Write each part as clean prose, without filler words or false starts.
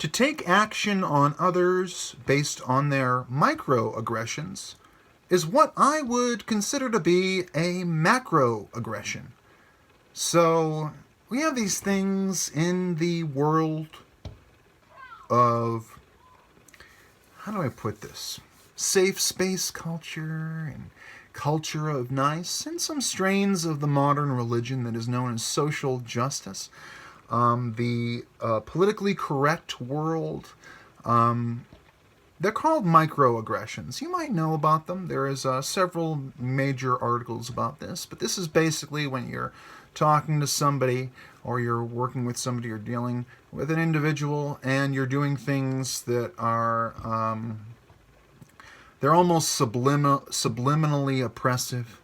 To take action on others based on their microaggressions is what I would consider to be a macroaggression. So, we have these things in the world of, how do I put this? Safe space culture and culture of nice, and some strains of the modern religion that is known as social justice. The politically correct world. They're called microaggressions. You might know about them. There is several major articles about this, but this is basically when you're talking to somebody or you're working with somebody or dealing with an individual and you're doing things that are they're almost subliminally oppressive.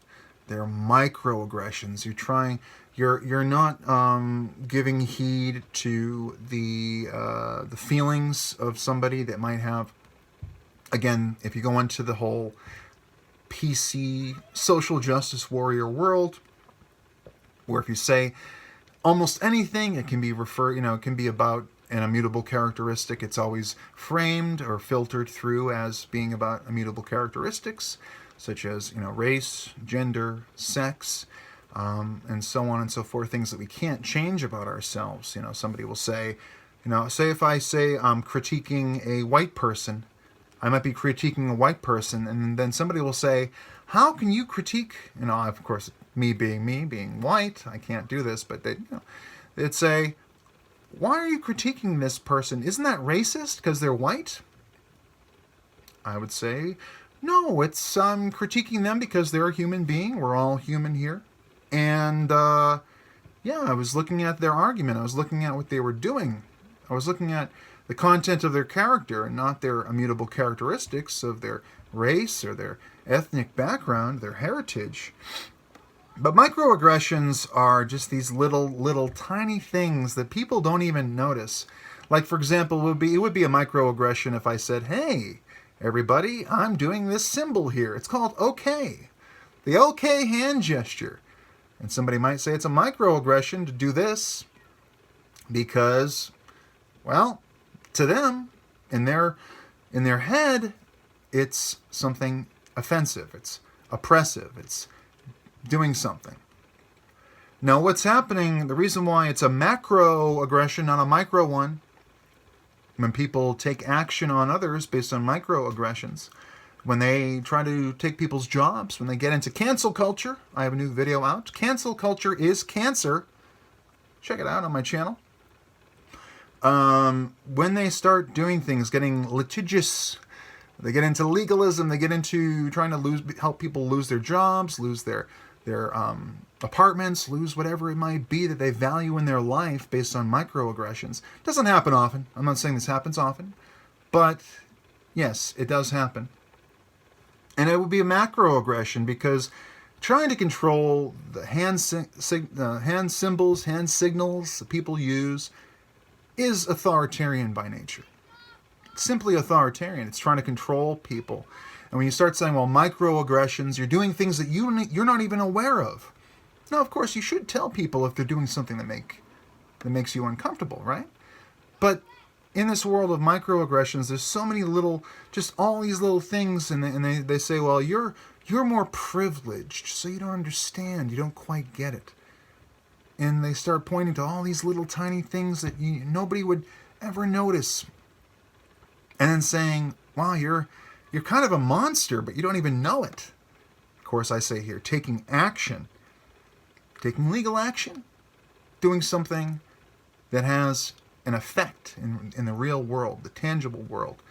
They're microaggressions. You're not giving heed to the feelings of somebody that might have. Again, if you go into the whole PC social justice warrior world, where if you say almost anything, it can be it can be about an immutable characteristic. It's always framed or filtered through as being about immutable characteristics, such as race, gender, sex, and so on and so forth. Things that we can't change about ourselves. Somebody will say, say if I say I'm critiquing a white person, I might be critiquing a white person, and then somebody will say, how can you critique, of course, me, being white, I can't do this, but they'd say, why are you critiquing this person? Isn't that racist because they're white? I would say, no, it's critiquing them because they're a human being. We're all human here. And I was looking at their argument. I was looking at what they were doing. I was looking at the content of their character and not their immutable characteristics of their race or their ethnic background, their heritage. But microaggressions are just these little tiny things that people don't even notice. Like, for example, it would be a microaggression if I said, hey, everybody, I'm doing this symbol here. It's called OK. The OK hand gesture. And somebody might say it's a microaggression to do this because, well, to them, in their head, it's something offensive. It's oppressive. It's doing something. Now, what's happening, the reason why it's a macro aggression, not a micro one, when people take action on others based on microaggressions, when they try to take people's jobs, when they get into cancel culture, I have a new video out. Cancel culture is cancer. Check it out on my channel. When they start doing things, getting litigious, they get into legalism, they get into trying to help people lose their jobs, lose their apartments, lose whatever it might be that they value in their life based on microaggressions. Doesn't happen often. I'm not saying this happens often, but yes, it does happen. And it would be a macroaggression because trying to control the hand symbols, hand signals that people use is authoritarian by nature. It's simply authoritarian. It's trying to control people. And when you start saying, well, microaggressions, you're doing things that you're not even aware of. Now, of course, you should tell people if they're doing something that makes you uncomfortable, right? But in this world of microaggressions, there's so many just all these little things, and they say, well, you're more privileged, so you don't understand, you don't quite get it. And they start pointing to all these little tiny things that nobody would ever notice. And then saying, wow, you're kind of a monster, but you don't even know it. Of course, I say here, taking action, taking legal action, doing something that has an effect in the real world, the tangible world,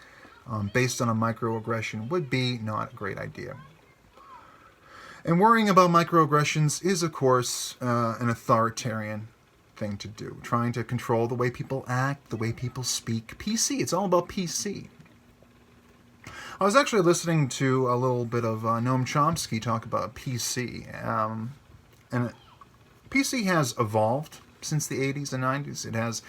based on a microaggression would be not a great idea. And worrying about microaggressions is, of course, an authoritarian thing to do. Trying to control the way people act, the way people speak. PC, it's all about PC. I was actually listening to a little bit of Noam Chomsky talk about PC. And PC has evolved since the 80s and 90s. It has,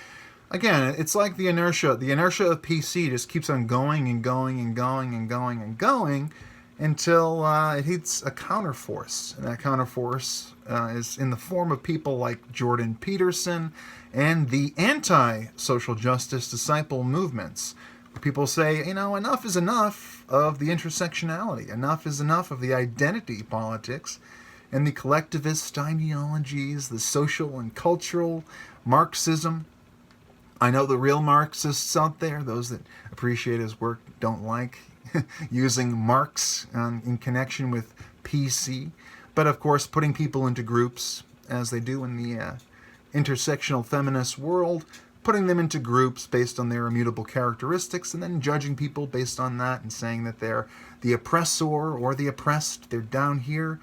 again, it's like the inertia. The inertia of PC just keeps on going and going and going and going and going. until it hits a counterforce. And that counterforce is in the form of people like Jordan Peterson and the anti-social justice disciple movements. Where people say, enough is enough of the intersectionality. Enough is enough of the identity politics and the collectivist ideologies, the social and cultural Marxism. I know the real Marxists out there, those that appreciate his work, don't like using Marx in connection with PC. But of course, putting people into groups, as they do in the intersectional feminist world, putting them into groups based on their immutable characteristics, and then judging people based on that and saying that they're the oppressor or the oppressed, they're down here,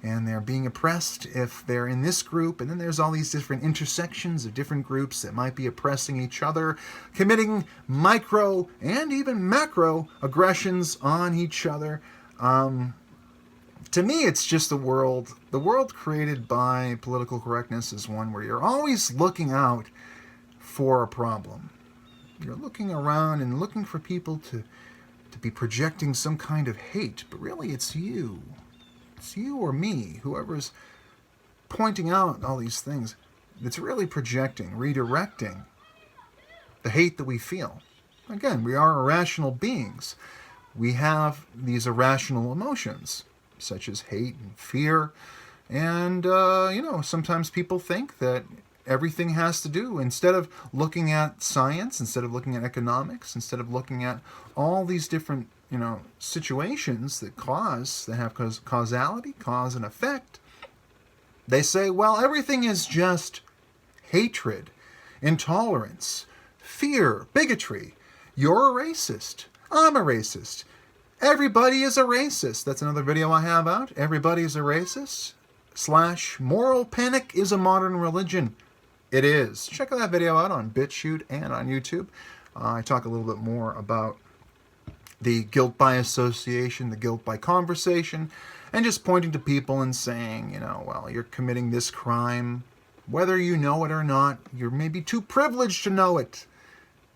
and they're being oppressed if they're in this group. And then there's all these different intersections of different groups that might be oppressing each other, committing micro and even macro aggressions on each other. To me, it's just the world created by political correctness is one where you're always looking out for a problem. You're looking around and looking for people to be projecting some kind of hate, but really it's you. It's you or me, whoever's pointing out all these things, that's really projecting, redirecting the hate that we feel. Again, we are irrational beings. We have these irrational emotions, such as hate and fear. And, sometimes people think that everything has to do, instead of looking at science, instead of looking at economics, instead of looking at all these different situations that have causality, cause and effect, they say, well, everything is just hatred, intolerance, fear, bigotry. You're a racist. I'm a racist. Everybody is a racist. That's another video I have out. Everybody is a racist. / moral panic is a modern religion. It is. Check that video out on BitChute and on YouTube. I talk a little bit more about the guilt by association, the guilt by conversation, and just pointing to people and saying, well, you're committing this crime, whether you know it or not. You're maybe too privileged to know it.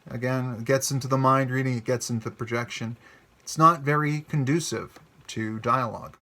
Again, it gets into the mind reading, it gets into projection. It's not very conducive to dialogue.